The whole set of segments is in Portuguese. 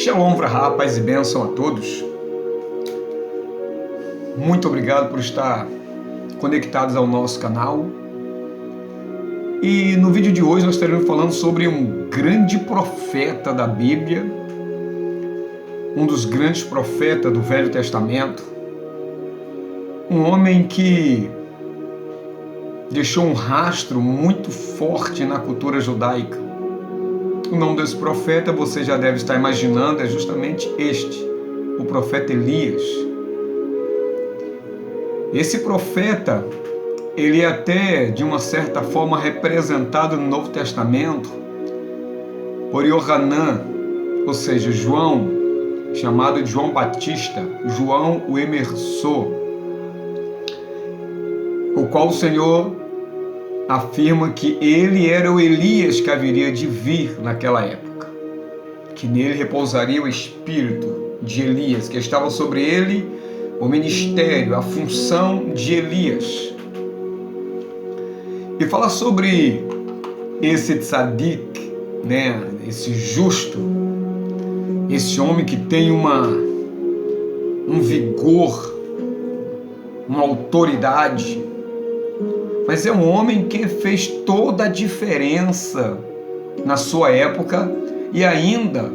Shalom Vrahá, paz e bênção a todos. Muito obrigado por estar conectados ao nosso canal. E no vídeo de hoje nós estaremos falando sobre um grande profeta da Bíblia, um dos grandes profetas do Velho Testamento, um homem que deixou um rastro muito forte na cultura judaica. O nome desse profeta, você já deve estar imaginando, é justamente este, o profeta Elias. Esse profeta, ele é até, de uma certa forma, representado no Novo Testamento por Yohanan, ou seja, João, chamado de João Batista, João o Emersor, o qual o Senhor afirma que ele era o Elias que haveria de vir naquela época, que nele repousaria o espírito de Elias, que estava sobre ele o ministério, a função de Elias. E fala sobre esse tzadik, esse justo, esse homem que tem um vigor, uma autoridade, mas é um homem que fez toda a diferença na sua época e ainda,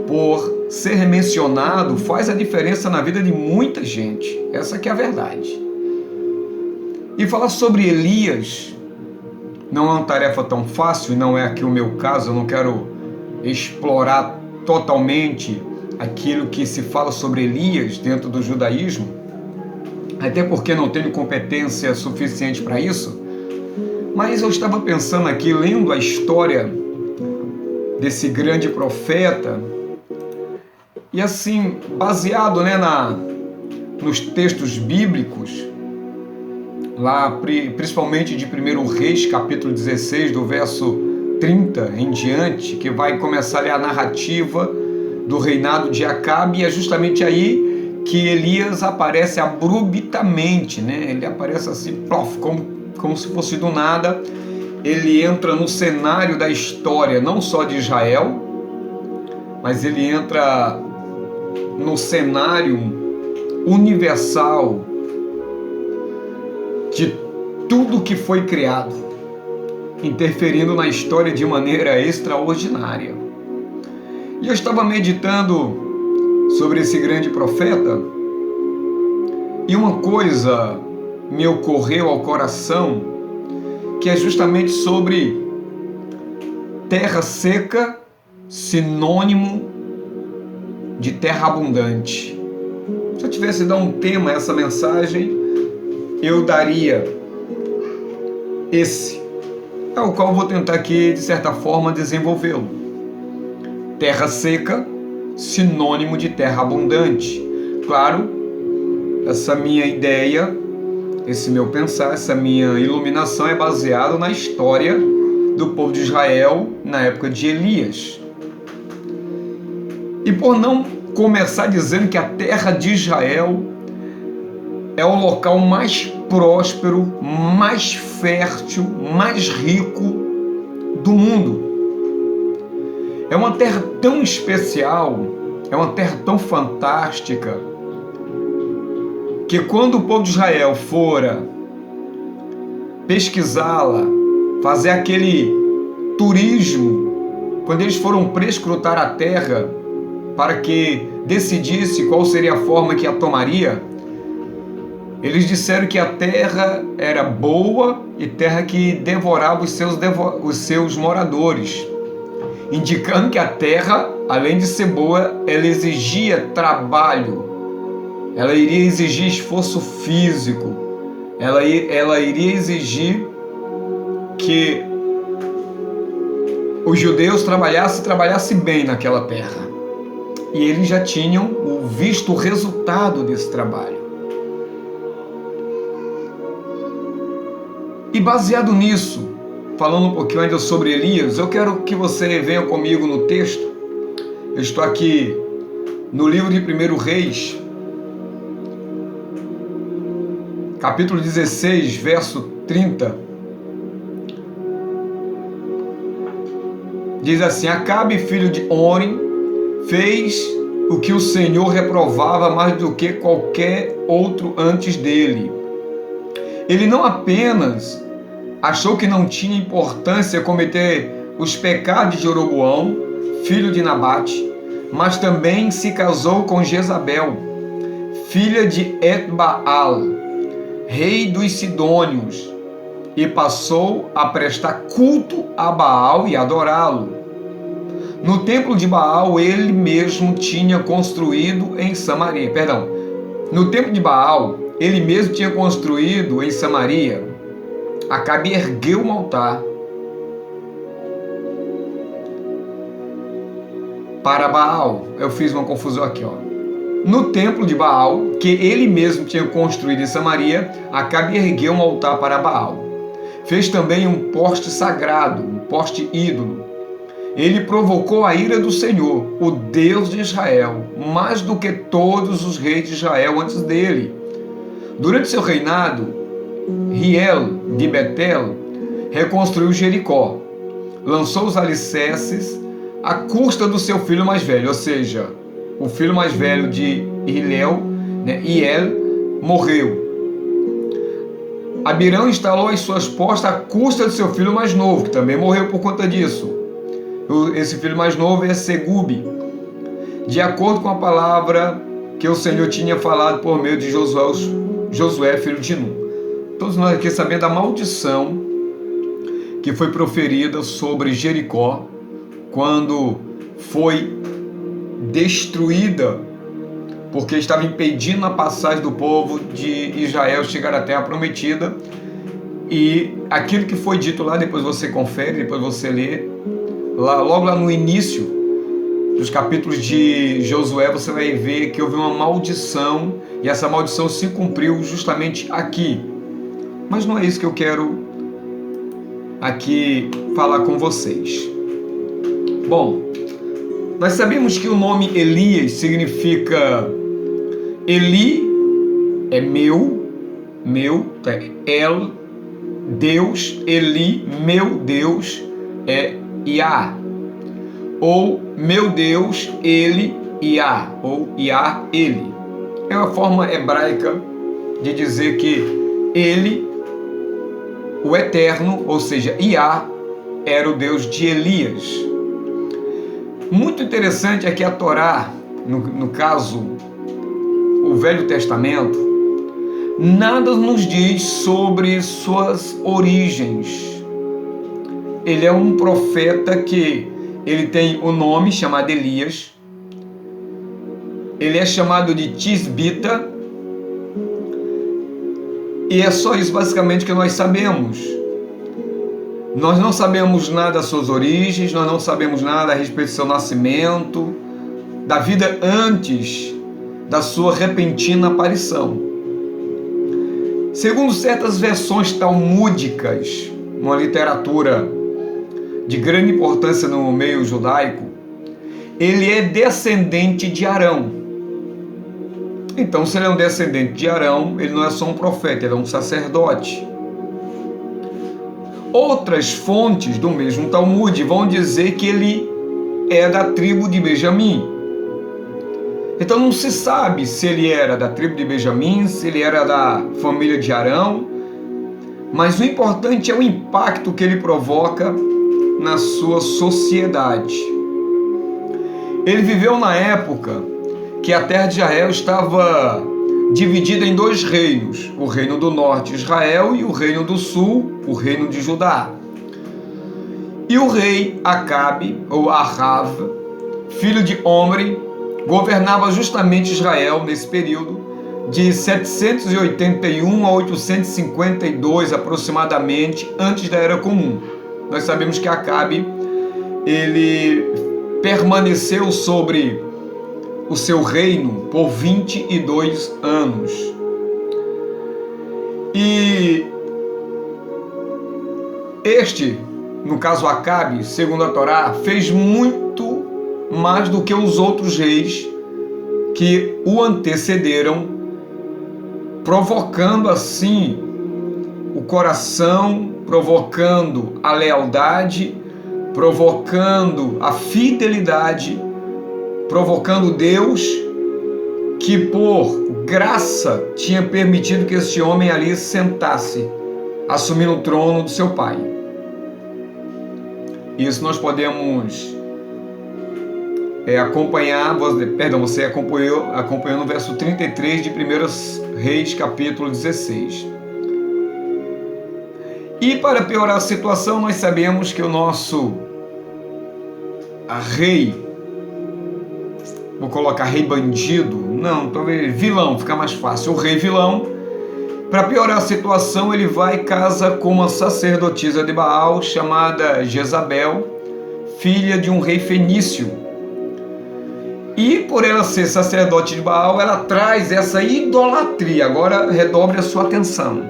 por ser mencionado, faz a diferença na vida de muita gente. Essa que é a verdade. E falar sobre Elias não é uma tarefa tão fácil, e não é aqui o meu caso, eu não quero explorar totalmente aquilo que se fala sobre Elias dentro do judaísmo, até porque não tenho competência suficiente para isso, mas eu estava pensando aqui, lendo a história desse grande profeta, e assim, baseado nos textos bíblicos, lá principalmente de 1 Reis, capítulo 16, do verso 30 em diante, que vai começar ali a narrativa do reinado de Acabe, e é justamente aí que Elias aparece abruptamente, Ele aparece assim, como se fosse do nada. Ele entra no cenário da história, não só de Israel, mas ele entra no cenário universal de tudo que foi criado, interferindo na história de maneira extraordinária. E eu estava meditando sobre esse grande profeta, e uma coisa me ocorreu ao coração, que é justamente sobre terra seca, sinônimo de terra abundante. Se eu tivesse de dar um tema a essa mensagem, eu daria esse, ao qual vou tentar aqui, de certa forma, desenvolvê-lo. Terra seca, sinônimo de terra abundante. Claro, essa minha ideia, esse meu pensar, essa minha iluminação é baseado na história do povo de Israel na época de Elias. E por não começar dizendo que a terra de Israel é o local mais próspero, mais fértil, mais rico do mundo. É uma terra tão especial, é uma terra tão fantástica, que quando o povo de Israel fora pesquisá-la, fazer aquele turismo, quando eles foram prescrutar a terra para que decidisse qual seria a forma que a tomaria, eles disseram que a terra era boa e terra que devorava os seus moradores, indicando que a terra, além de ser boa, ela exigia trabalho, ela iria exigir esforço físico, ela iria exigir que os judeus trabalhassem bem naquela terra. E eles já tinham visto o resultado desse trabalho. E baseado nisso, falando um pouquinho ainda sobre Elias, eu quero que você venha comigo no texto. Eu estou aqui no livro de 1 Reis, capítulo 16, verso 30. Diz assim: Acabe, filho de Orim, fez o que o Senhor reprovava mais do que qualquer outro antes dele. Ele não apenas achou que não tinha importância cometer os pecados de Jeroboão, filho de Nabate, mas também se casou com Jezabel, filha de Etbaal, rei dos Sidônios, e passou a prestar culto a Baal e adorá-lo. No templo de Baal, ele mesmo tinha construído em Samaria. No templo de Baal, ele mesmo tinha construído em Samaria. Acabe ergueu um altar para Baal. Eu fiz uma confusão aqui, ó. No templo de Baal, que ele mesmo tinha construído em Samaria, Acabe ergueu um altar para Baal. Fez também um poste sagrado, um poste ídolo. Ele provocou a ira do Senhor, o Deus de Israel, mais do que todos os reis de Israel antes dele. Durante seu reinado, Hiel de Betel reconstruiu Jericó, lançou os alicerces à custa do seu filho mais velho, ou seja, o filho mais velho de Hiel, morreu. Abirão instalou as suas postas à custa do seu filho mais novo, que também morreu por conta disso. Esse filho mais novo é Segube, de acordo com a palavra que o Senhor tinha falado por meio de Josué, filho de Nun. Todos nós aqui sabemos da maldição que foi proferida sobre Jericó quando foi destruída, porque estava impedindo a passagem do povo de Israel chegar à terra prometida. E aquilo que foi dito lá, depois você confere, depois você lê, logo lá no início dos capítulos de Josué, você vai ver que houve uma maldição, e essa maldição se cumpriu justamente aqui. Mas não é isso que eu quero aqui falar com vocês. Bom, nós sabemos que o nome Elias significa Eli é meu, El, Deus, Eli, meu Deus, é Iá, ou meu Deus, ele, Iá, ou Iá, ele. É uma forma hebraica de dizer que ele, o Eterno, ou seja, Iá, era o Deus de Elias. Muito interessante é que a Torá, no caso, o Velho Testamento, nada nos diz sobre suas origens. Ele é um profeta que ele tem o nome chamado Elias. Ele é chamado de Tisbita. E é só isso basicamente que nós sabemos. Nós não sabemos nada das suas origens, nós não sabemos nada a respeito do seu nascimento, da vida antes da sua repentina aparição. Segundo certas versões talmúdicas, uma literatura de grande importância no meio judaico, ele é descendente de Arão. Então, se ele é um descendente de Arão, ele não é só um profeta, ele é um sacerdote. Outras fontes do mesmo Talmud vão dizer que ele é da tribo de Benjamim. Então não se sabe se ele era da tribo de Benjamim, se ele era da família de Arão, mas o importante é o impacto que ele provoca na sua sociedade. Ele viveu na época que a terra de Israel estava dividida em dois reinos, o reino do norte, Israel, e o reino do sul, o reino de Judá. E o rei Acabe, ou Ahav, filho de Omri, governava justamente Israel nesse período, de 781 a 852 aproximadamente, antes da Era Comum. Nós sabemos que Acabe, ele permaneceu sobre o seu reino por 22 anos. E este, no caso Acabe, segundo a Torá, fez muito mais do que os outros reis que o antecederam, provocando assim o coração, provocando a lealdade, provocando a fidelidade, provocando Deus, que por graça tinha permitido que este homem ali sentasse, assumindo o trono do seu pai. Isso nós podemos acompanhar, você acompanhou no verso 33 de 1 Reis, capítulo 16. E para piorar a situação, nós sabemos que o nosso rei, vou colocar rei bandido, não, talvez vilão, fica mais fácil, o rei vilão, para piorar a situação, ele vai e casa com uma sacerdotisa de Baal chamada Jezabel, filha de um rei fenício. E por ela ser sacerdote de Baal, ela traz essa idolatria. Agora redobre a sua atenção.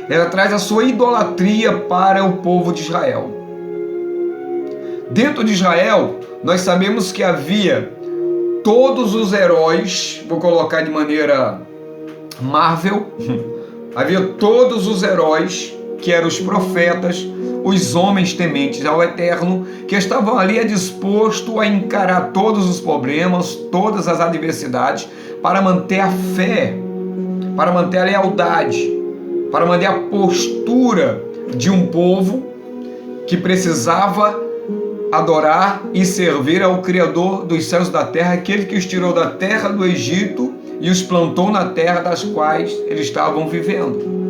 Ela traz a sua idolatria para o povo de Israel. Dentro de Israel, nós sabemos que havia todos os heróis, vou colocar de maneira Marvel, havia todos os heróis, que eram os profetas, os homens tementes ao Eterno, que estavam ali dispostos a encarar todos os problemas, todas as adversidades, para manter a fé, para manter a lealdade, para manter a postura de um povo que precisava adorar e servir ao Criador dos céus e da terra, aquele que os tirou da terra do Egito e os plantou na terra das quais eles estavam vivendo.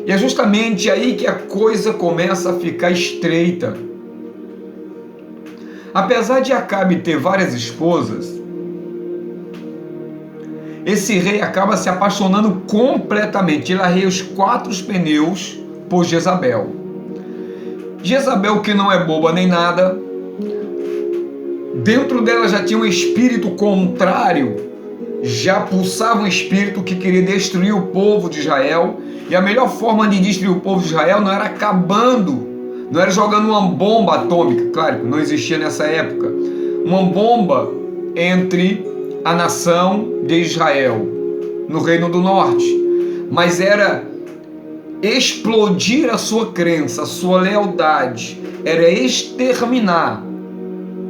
E é justamente aí que a coisa começa a ficar estreita. Apesar de Acabe ter várias esposas, esse rei acaba se apaixonando completamente. Ele arreia os 4 pneus por Jezabel. Jezabel, que não é boba nem nada, dentro dela já tinha um espírito contrário, já pulsava um espírito que queria destruir o povo de Israel. E a melhor forma de destruir o povo de Israel não era acabando, não era jogando uma bomba atômica, claro que não existia nessa época, uma bomba entre a nação de Israel, no Reino do Norte, mas era explodir a sua crença, a sua lealdade, era exterminar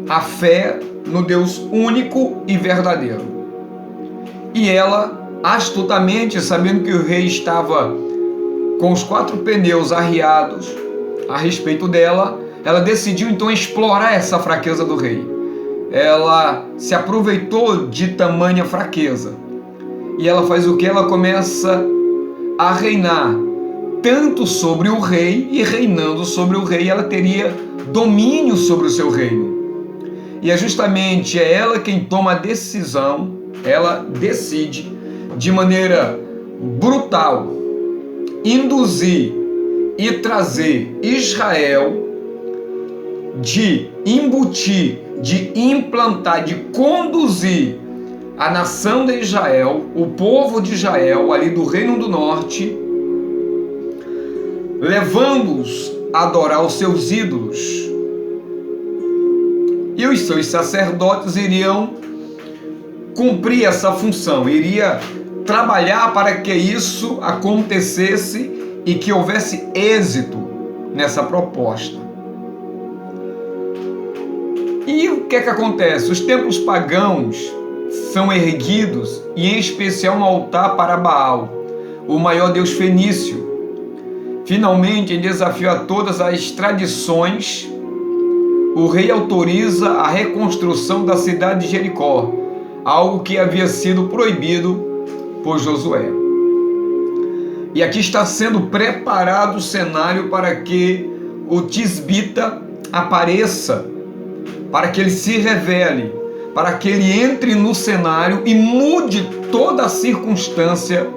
a fé no Deus único e verdadeiro. E ela, astutamente, sabendo que o rei estava com os 4 pneus arriados a respeito dela, ela decidiu então explorar essa fraqueza do rei. Ela se aproveitou de tamanha fraqueza. E ela faz o que? Ela começa a reinar tanto sobre o rei, e reinando sobre o rei, ela teria domínio sobre o seu reino. E é justamente ela quem toma a decisão, ela decide de maneira brutal induzir e trazer Israel, de embutir, de implantar, de conduzir a nação de Israel, o povo de Israel, ali do Reino do Norte, levando-os a adorar os seus ídolos. E os seus sacerdotes iriam cumprir essa função, iria trabalhar para que isso acontecesse e que houvesse êxito nessa proposta. E o que é que acontece? Os templos pagãos são erguidos, e em especial um altar para Baal, o maior deus fenício. Finalmente, em desafio a todas as tradições, o rei autoriza a reconstrução da cidade de Jericó, algo que havia sido proibido por Josué. E aqui está sendo preparado o cenário para que o tisbita apareça, para que ele se revele, para que ele entre no cenário e mude toda a circunstância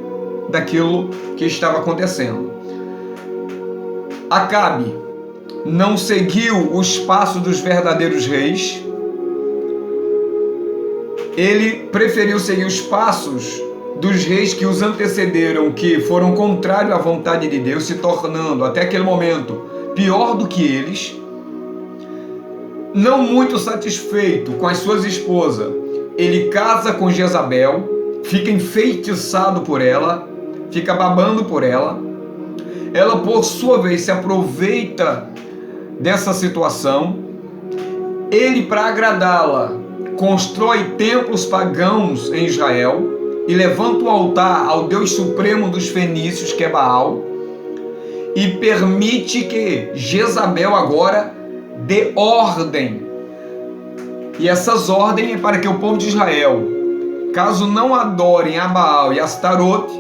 daquilo que estava acontecendo. Acabe não seguiu os passos dos verdadeiros reis. Ele preferiu seguir os passos dos reis que os antecederam, que foram contrários à vontade de Deus, se tornando até aquele momento pior do que eles. Não muito satisfeito com as suas esposas, ele casa com Jezabel, fica enfeitiçado por ela, fica babando por ela. Ela, por sua vez, se aproveita dessa situação. Ele, para agradá-la, constrói templos pagãos em Israel e levanta o altar ao Deus supremo dos fenícios, que é Baal, e permite que Jezabel agora dê ordem. E essas ordens é para que o povo de Israel, caso não adorem a Baal e a Astarote,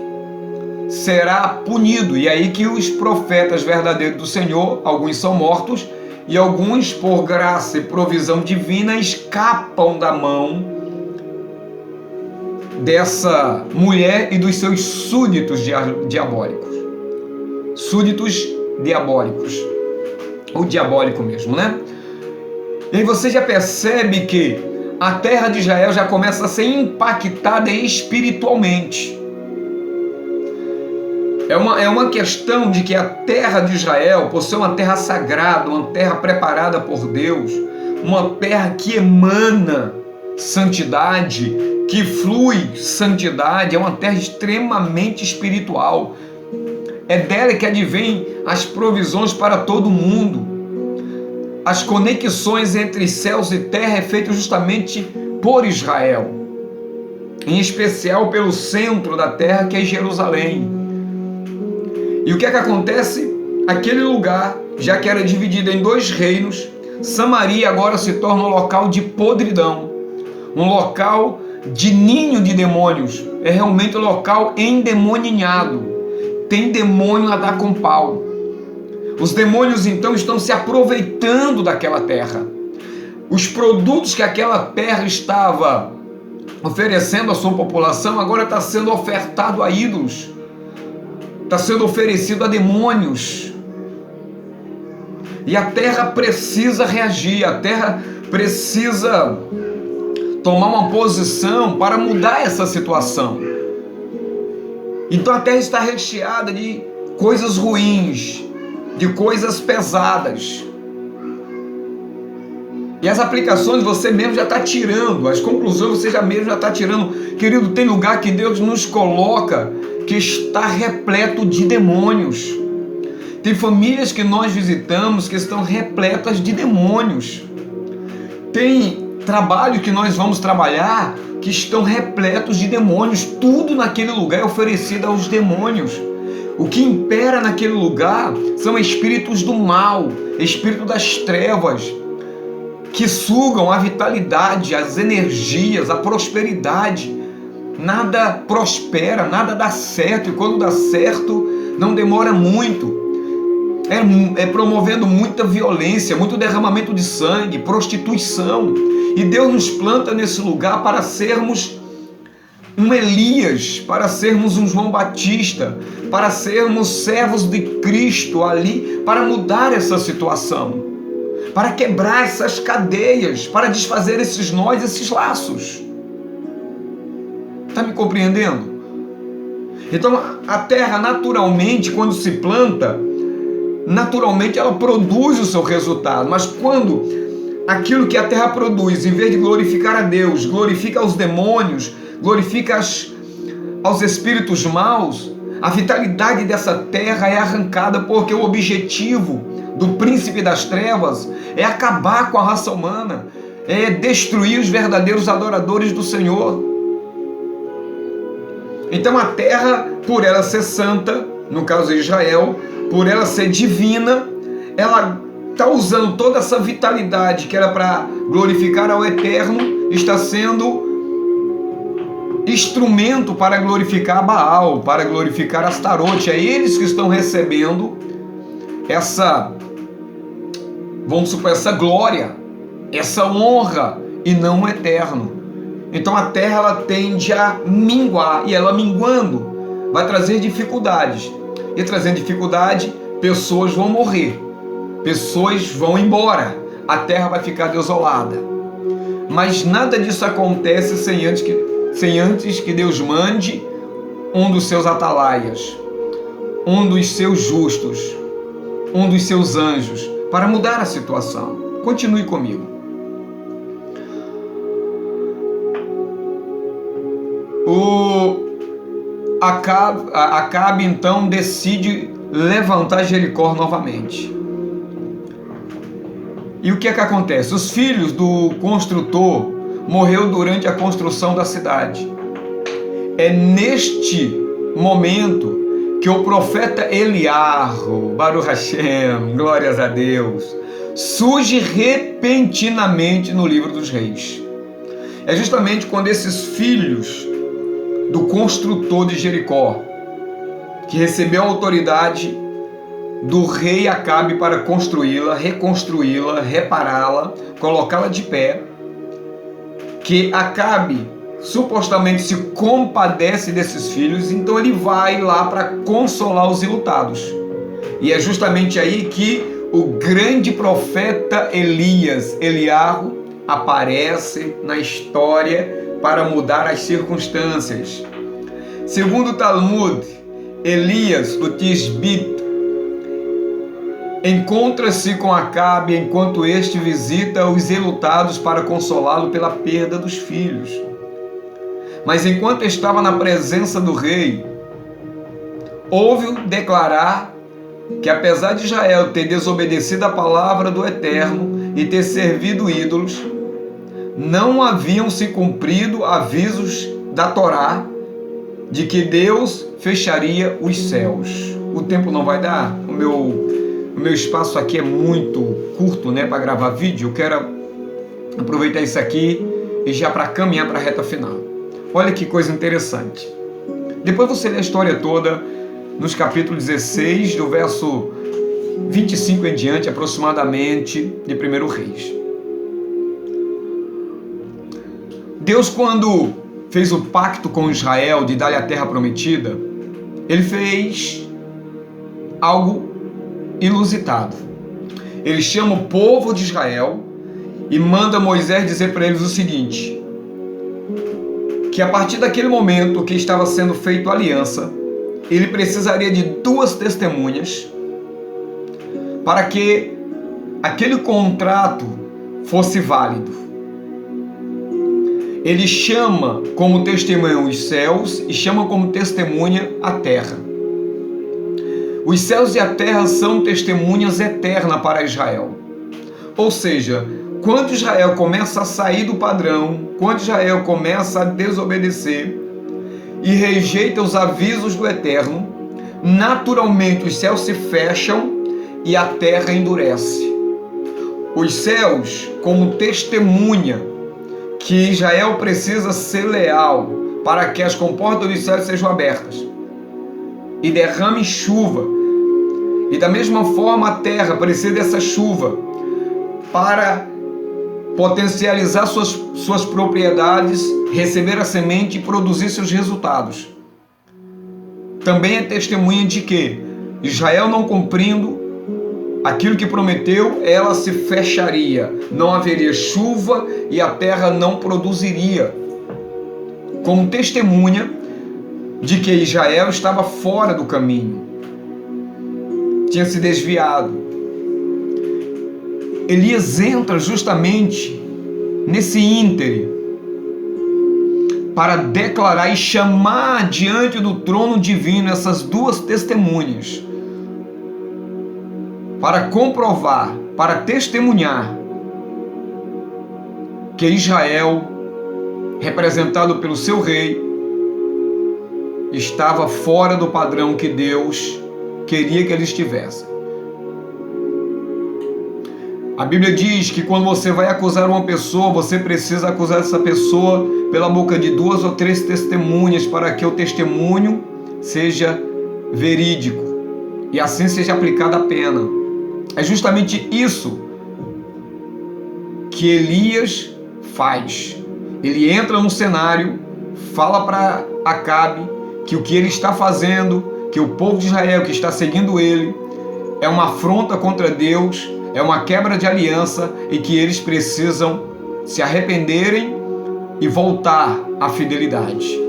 será punido. E aí que os profetas verdadeiros do Senhor, alguns são mortos, e alguns, por graça e provisão divina, escapam da mão dessa mulher e dos seus súditos diabólicos. Súditos diabólicos. Ou diabólico mesmo, né? E aí você já percebe que a terra de Israel já começa a ser impactada espiritualmente. É uma questão de que a terra de Israel, por ser uma terra sagrada, uma terra preparada por Deus, uma terra que emana santidade, que flui santidade, é uma terra extremamente espiritual. É dela que advém as provisões para todo mundo. As conexões entre céus e terra é feita justamente por Israel, em especial pelo centro da terra, que é Jerusalém. E o que é que acontece? Aquele lugar, já que era dividido em 2 reinos, Samaria agora se torna um local de podridão, um local de ninho de demônios. É realmente um local endemoninhado. Tem demônio a dar com pau. Os demônios então estão se aproveitando daquela terra. Os produtos que aquela terra estava oferecendo à sua população agora está sendo ofertado a ídolos. Está sendo oferecido a demônios. E a terra precisa reagir, a terra precisa tomar uma posição para mudar essa situação. Então a terra está recheada de coisas ruins, de coisas pesadas. E as aplicações você mesmo já está tirando, as conclusões você mesmo já está tirando. Querido, tem lugar que Deus nos coloca que está repleto de demônios. Tem famílias que nós visitamos que estão repletas de demônios. Tem trabalho que nós vamos trabalhar que estão repletos de demônios. Tudo naquele lugar é oferecido aos demônios. O que impera naquele lugar são espíritos do mal, espíritos das trevas, que sugam a vitalidade, as energias, a prosperidade. Nada prospera, nada dá certo, e quando dá certo, não demora muito. É promovendo muita violência, muito derramamento de sangue, prostituição. E Deus nos planta nesse lugar para sermos um Elias, para sermos um João Batista, para sermos servos de Cristo ali, para mudar essa situação, para quebrar essas cadeias, para desfazer esses nós, esses laços. Está me compreendendo? Então a terra naturalmente, quando se planta, naturalmente ela produz o seu resultado, mas quando aquilo que a terra produz, em vez de glorificar a Deus, glorifica aos demônios, glorifica aos espíritos maus, a vitalidade dessa terra é arrancada, porque o objetivo do príncipe das trevas é acabar com a raça humana, é destruir os verdadeiros adoradores do Senhor. Então a terra, por ela ser santa, no caso de Israel, por ela ser divina, ela está usando toda essa vitalidade que era para glorificar ao Eterno, está sendo instrumento para glorificar Baal, para glorificar Astarote. É eles que estão recebendo essa, vamos supor, essa glória, essa honra, e não o Eterno. Então a terra ela tende a minguar, e ela minguando vai trazer dificuldades, e trazendo dificuldade, pessoas vão morrer, pessoas vão embora, a terra vai ficar desolada. Mas nada disso acontece sem antes que Deus mande um dos seus atalaias, um dos seus justos, um dos seus anjos, para mudar a situação. Continue comigo. Acabe então decide levantar Jericó novamente. E o que é que acontece? Os filhos do construtor, morreu durante a construção da cidade. É neste momento que o profeta Eliarro, Baruch Hashem, glórias a Deus, surge repentinamente no livro dos reis. É justamente quando esses filhos do construtor de Jericó, que recebeu a autoridade do rei Acabe para construí-la, reconstruí-la, repará-la, colocá-la de pé, que Acabe supostamente se compadece desses filhos, então ele vai lá para consolar os enlutados. E é justamente aí que o grande profeta Eliarro, aparece na história para mudar as circunstâncias. Segundo o Talmud, Elias, o Tisbita, encontra-se com Acabe enquanto este visita os enlutados para consolá-lo pela perda dos filhos. Mas enquanto estava na presença do rei, ouve-o declarar que apesar de Israel ter desobedecido a palavra do Eterno e ter servido ídolos, não haviam se cumprido avisos da Torá de que Deus fecharia os céus. O tempo não vai dar, o meu espaço aqui é muito curto, né, para gravar vídeo. Eu quero aproveitar isso aqui e já para caminhar para a reta final. Olha que coisa interessante. Depois você lê a história toda nos capítulos 16, do verso 25 em diante, aproximadamente, de 1 Reis. Deus, quando fez o pacto com Israel de dar-lhe a terra prometida, ele fez algo inusitado. Ele chama o povo de Israel e manda Moisés dizer para eles o seguinte: que a partir daquele momento que estava sendo feita a aliança, ele precisaria de 2 testemunhas para que aquele contrato fosse válido. Ele chama como testemunha os céus e chama como testemunha a terra. Os céus e a terra são testemunhas eternas para Israel. Ou seja, quando Israel começa a sair do padrão, quando Israel começa a desobedecer e rejeita os avisos do Eterno, naturalmente os céus se fecham e a terra endurece. Os céus, como testemunha que Israel precisa ser leal para que as comportas dos céus sejam abertas e derrame chuva, e da mesma forma a terra precisa dessa chuva para potencializar suas propriedades, receber a semente e produzir seus resultados. Também é testemunha de que Israel, não cumprindo aquilo que prometeu, ela se fecharia, não haveria chuva e a terra não produziria. Como testemunha de que Israel estava fora do caminho, tinha se desviado. Elias entra justamente nesse íntere para declarar e chamar diante do trono divino essas 2 testemunhas, para comprovar, para testemunhar que Israel, representado pelo seu rei, estava fora do padrão que Deus queria que ele estivesse. A Bíblia diz que quando você vai acusar uma pessoa, você precisa acusar essa pessoa pela boca de 2 ou 3 testemunhas, para que o testemunho seja verídico e assim seja aplicada a pena. É justamente isso que Elias faz. Ele entra no cenário, fala para Acabe que o que ele está fazendo, que o povo de Israel que está seguindo ele, é uma afronta contra Deus, é uma quebra de aliança e que eles precisam se arrependerem e voltar à fidelidade.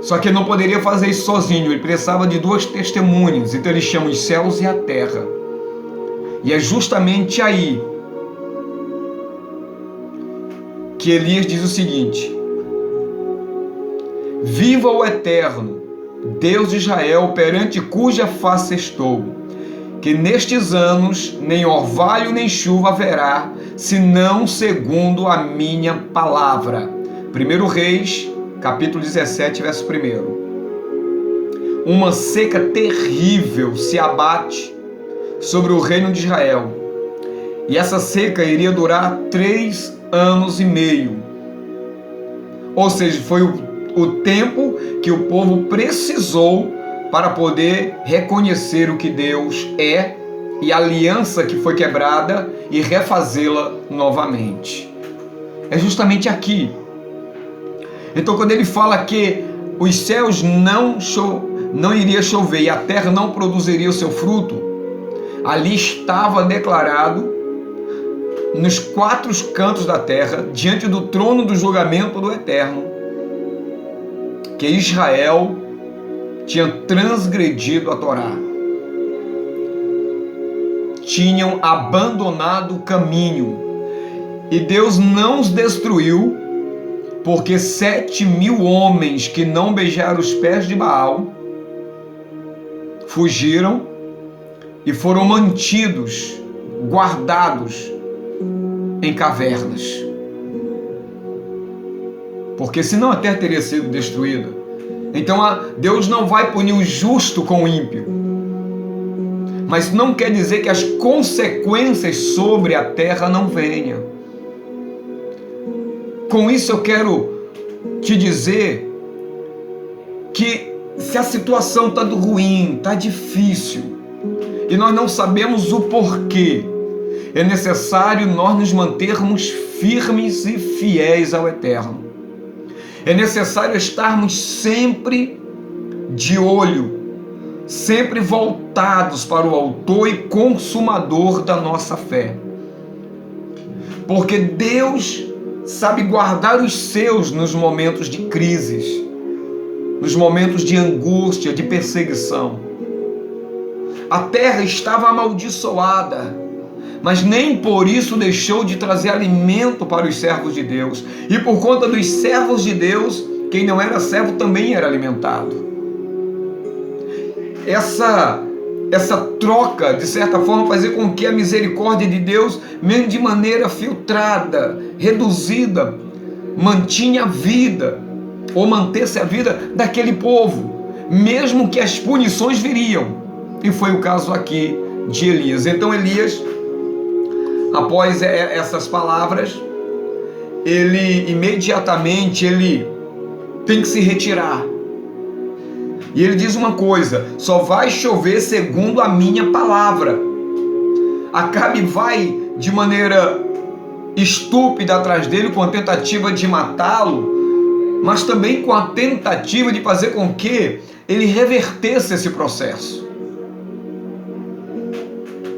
Só que ele não poderia fazer isso sozinho, ele precisava de 2 testemunhas, então ele chama os céus e a terra. E é justamente aí que Elias diz o seguinte: viva o Eterno, Deus de Israel, perante cuja face estou, que nestes anos nem orvalho nem chuva haverá, senão segundo a minha palavra. 1 Reis, capítulo 17, verso 1. Uma seca terrível se abate sobre o reino de Israel. E essa seca iria durar 3 anos e meio. Ou seja, foi o tempo que o povo precisou para poder reconhecer o que Deus é e a aliança que foi quebrada e refazê-la novamente. É justamente aqui. Então, quando ele fala que os céus não iria chover e a terra não produziria o seu fruto, ali estava declarado nos 4 cantos da terra, diante do trono do julgamento do Eterno, que Israel tinha transgredido a Torá. Tinham abandonado o caminho. E Deus não os destruiu, porque 7.000 homens que não beijaram os pés de Baal fugiram e foram mantidos, guardados em cavernas. Porque senão a terra teria sido destruída. Então Deus não vai punir o justo com o ímpio. Mas não quer dizer que as consequências sobre a terra não venham. Com isso eu quero te dizer que se a situação está ruim, está difícil, e nós não sabemos o porquê, é necessário nós nos mantermos firmes e fiéis ao Eterno. É necessário estarmos sempre de olho, sempre voltados para o autor e consumador da nossa fé. Porque Deus sabe guardar os seus nos momentos de crises, nos momentos de angústia, de perseguição. A terra estava amaldiçoada, mas nem por isso deixou de trazer alimento para os servos de Deus. E por conta dos servos de Deus, quem não era servo também era alimentado. Essa troca, de certa forma, fazia com que a misericórdia de Deus, mesmo de maneira filtrada, reduzida, mantinha a vida, ou mantesse a vida daquele povo, mesmo que as punições viriam. E foi o caso aqui de Elias. Então Elias, após essas palavras, ele imediatamente tem que se retirar. E ele diz uma coisa: só vai chover segundo a minha palavra. Acabe vai de maneira estúpida atrás dele, com a tentativa de matá-lo, mas também com a tentativa de fazer com que ele revertesse esse processo.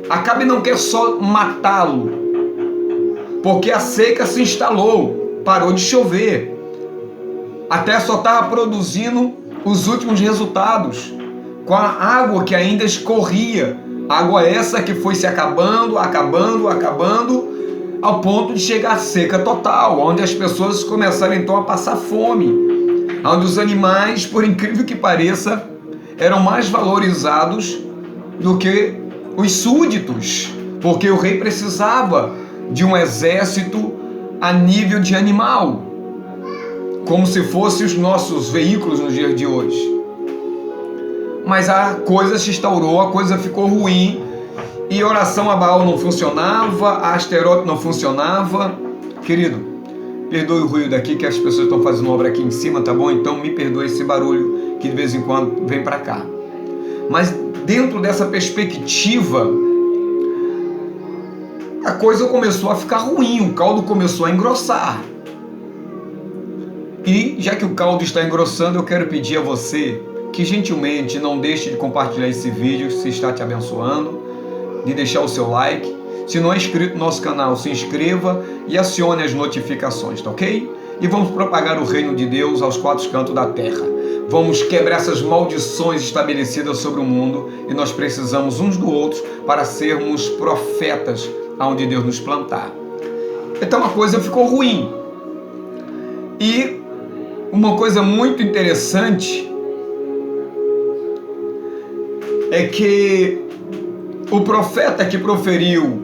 Acabe não quer só matá-lo, porque a seca se instalou, parou de chover, a terra só estava produzindo os últimos resultados, com a água que ainda escorria, água essa que foi se acabando, ao ponto de chegar à seca total, onde as pessoas começaram então a passar fome, onde os animais, por incrível que pareça, eram mais valorizados do que os súditos, porque o rei precisava de um exército a nível de animal, como se fossem os nossos veículos nos dias de hoje. Mas a coisa se instaurou, a coisa ficou ruim, e oração a Baal não funcionava, a Asterote não funcionava. Querido, perdoe o ruído daqui, que as pessoas estão fazendo obra aqui em cima, tá bom? Então me perdoe esse barulho que de vez em quando vem para cá. Mas dentro dessa perspectiva, a coisa começou a ficar ruim, o caldo começou a engrossar. E já que o caldo está engrossando, eu quero pedir a você que gentilmente não deixe de compartilhar esse vídeo se está te abençoando, de deixar o seu like. Se não é inscrito no nosso canal, se inscreva e acione as notificações, tá ok? E vamos propagar o reino de Deus aos 4 cantos da terra. Vamos quebrar essas maldições estabelecidas sobre o mundo, e nós precisamos uns do outro para sermos profetas aonde Deus nos plantar. Então a coisa ficou ruim. E uma coisa muito interessante é que o profeta que proferiu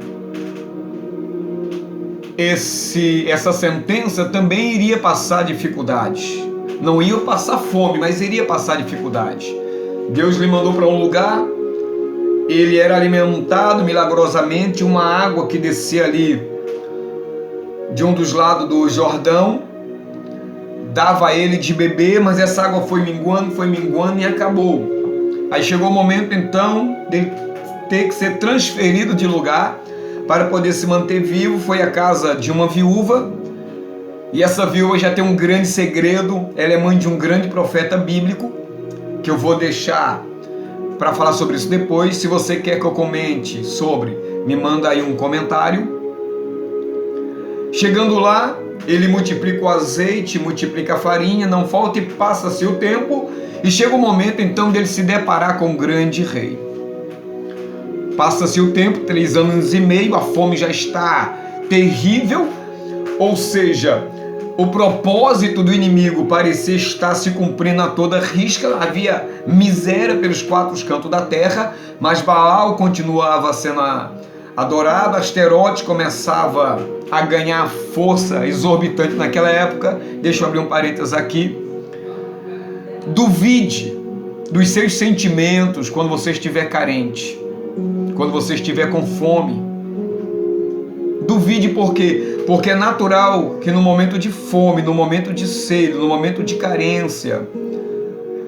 essa sentença também iria passar dificuldades. Não ia passar fome, mas iria passar dificuldade. Deus lhe mandou para um lugar, ele era alimentado milagrosamente, uma água que descia ali de um dos lados do Jordão, dava a ele de beber, mas essa água foi minguando e acabou. Aí chegou o momento então dele ter que ser transferido de lugar para poder se manter vivo. Foi à casa de uma viúva, e essa viúva já tem um grande segredo. Ela é mãe de um grande profeta bíblico, que eu vou deixar para falar sobre isso depois. Se você quer que eu comente sobre, me manda aí um comentário. Chegando lá, ele multiplica o azeite, multiplica a farinha, não falta, e passa-se o tempo, e chega o momento então dele se deparar com o grande rei. Passa-se o tempo, 3 anos e meio, a fome já está terrível, ou seja, o propósito do inimigo parecia estar se cumprindo a toda risca. Havia miséria pelos 4 cantos da terra, mas Baal continuava sendo adorado. Asterote começava a ganhar força exorbitante naquela época. Deixa eu abrir um parênteses aqui. Duvide dos seus sentimentos quando você estiver carente, quando você estiver com fome. Duvide por quê? Porque é natural que no momento de fome, no momento de sede, no momento de carência,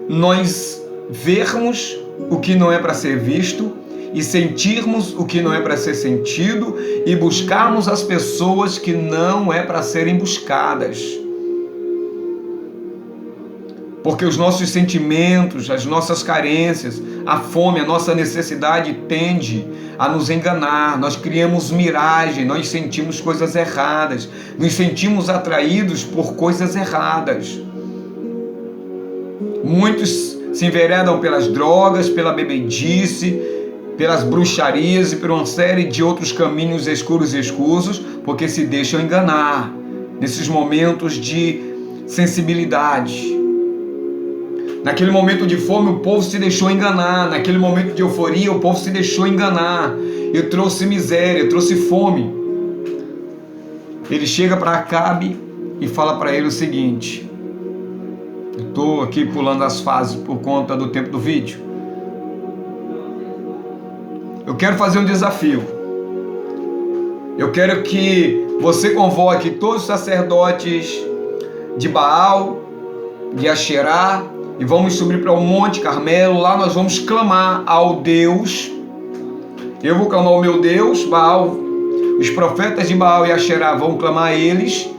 nós vermos o que não é para ser visto, e sentirmos o que não é para ser sentido, e buscarmos as pessoas que não é para serem buscadas. Porque os nossos sentimentos, as nossas carências, a fome, a nossa necessidade tende a nos enganar. Nós criamos miragem, nós sentimos coisas erradas, nos sentimos atraídos por coisas erradas. Muitos se enveredam pelas drogas, pela bebedice, pelas bruxarias e por uma série de outros caminhos escuros e escusos, porque se deixam enganar nesses momentos de sensibilidade. Naquele momento de fome, o povo se deixou enganar. Naquele momento de euforia, o povo se deixou enganar. Eu trouxe miséria, eu trouxe fome. Ele chega para Acabe e fala para ele o seguinte. Eu estou aqui pulando as fases por conta do tempo do vídeo. Eu quero fazer um desafio. Eu quero que você convoque todos os sacerdotes de Baal, de Asherá, e vamos subir para o Monte Carmelo. Lá nós vamos clamar ao Deus. Eu vou clamar ao meu Deus, Baal. Os profetas de Baal e Asherá vão clamar a eles.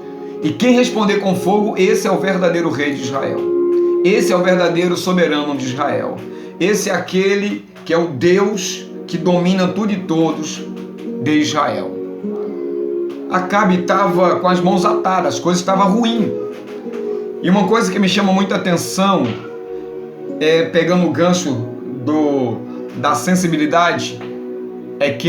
E quem responder com fogo, esse é o verdadeiro rei de Israel. Esse é o verdadeiro soberano de Israel. Esse é aquele que é o Deus que domina tudo e todos de Israel. Acabe estava com as mãos atadas, as coisas estavam ruins. E uma coisa que me chama muita atenção, pegando o gancho da sensibilidade, é que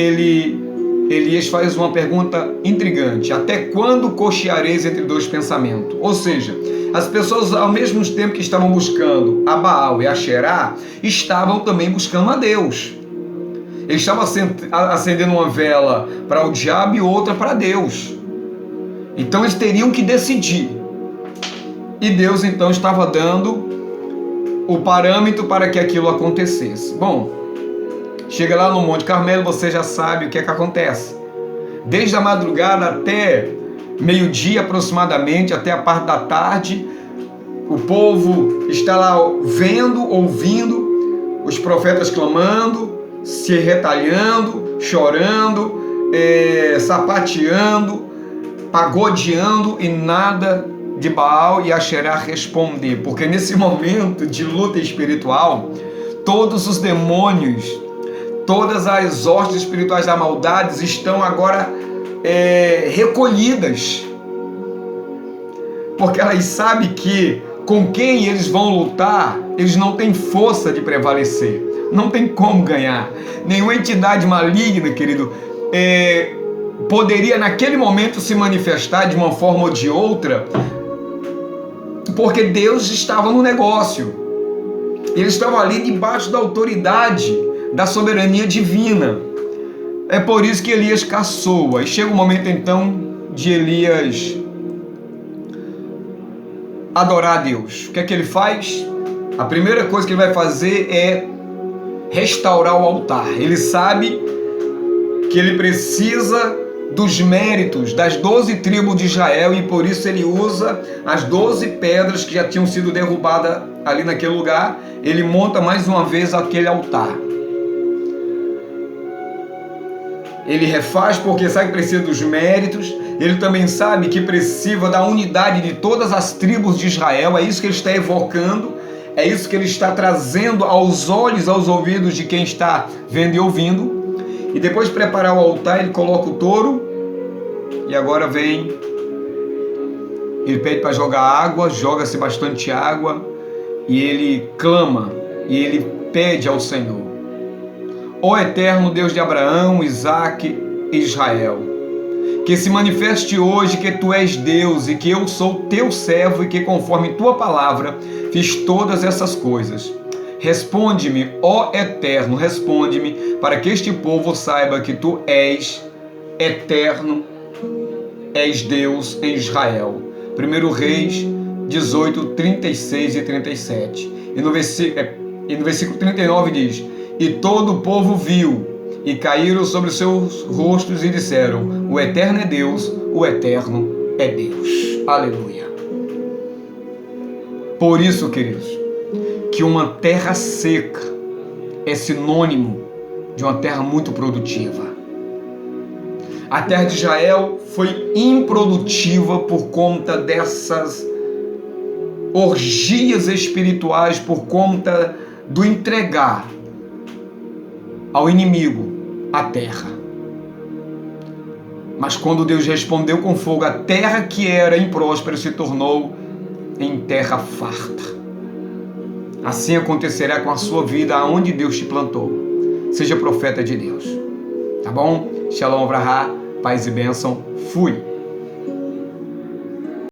Elias faz uma pergunta intrigante. Até quando cocheareis entre 2 pensamentos? Ou seja, as pessoas, ao mesmo tempo que estavam buscando a Baal e a Asherá, estavam também buscando a Deus. Eles estavam acendendo uma vela para o diabo e outra para Deus. Então eles teriam que decidir. E Deus então estava dando o parâmetro para que aquilo acontecesse. Bom, chega lá no Monte Carmelo, você já sabe o que é que acontece. Desde a madrugada até meio-dia aproximadamente, até a parte da tarde, o povo está lá vendo, ouvindo os profetas clamando, se retalhando, chorando, sapateando, pagodeando, e nada de Baal e Asherá responder, porque nesse momento de luta espiritual, todos os demônios, todas as hostes espirituais da maldade estão agora recolhidas, porque elas sabem que com quem eles vão lutar, eles não têm força de prevalecer, não tem como ganhar. Nenhuma entidade maligna, querido, poderia naquele momento se manifestar de uma forma ou de outra, porque Deus estava no negócio. Ele estava ali debaixo da autoridade, da soberania divina. É por isso que Elias caçoa. E chega o momento então de Elias adorar a Deus. O que é que ele faz? A primeira coisa que ele vai fazer é restaurar o altar. Ele sabe que ele precisa dos méritos das 12 tribos de Israel e por isso ele usa as 12 pedras que já tinham sido derrubadas ali naquele lugar. Ele monta mais uma vez aquele altar. Ele refaz porque sabe que precisa dos méritos. Ele também sabe que precisa da unidade de todas as tribos de Israel. É isso que ele está evocando. É isso que ele está trazendo aos olhos, aos ouvidos de quem está vendo e ouvindo. E depois de preparar o altar, ele coloca o touro. E agora vem. Ele pede para jogar água. Joga-se bastante água. E ele clama. E ele pede ao Senhor: ó eterno Deus de Abraão, Isaque e Israel, que se manifeste hoje que tu és Deus e que eu sou teu servo e que conforme tua palavra fiz todas essas coisas. Responde-me, ó eterno, responde-me, para que este povo saiba que tu és eterno, és Deus em Israel. 1 Reis 18, 36 e 37. E no versículo 39 diz: e todo o povo viu, e caíram sobre seus rostos e disseram: o eterno é Deus, o eterno é Deus. Aleluia. Por isso, queridos, que uma terra seca é sinônimo de uma terra muito produtiva. A terra de Israel foi improdutiva por conta dessas orgias espirituais, por conta do entregar ao inimigo a terra. Mas quando Deus respondeu com fogo, a terra que era impróspera se tornou em terra farta. Assim acontecerá com a sua vida aonde Deus te plantou. Seja profeta de Deus. Tá bom? Shalom Avrahá, paz e bênção. Fui.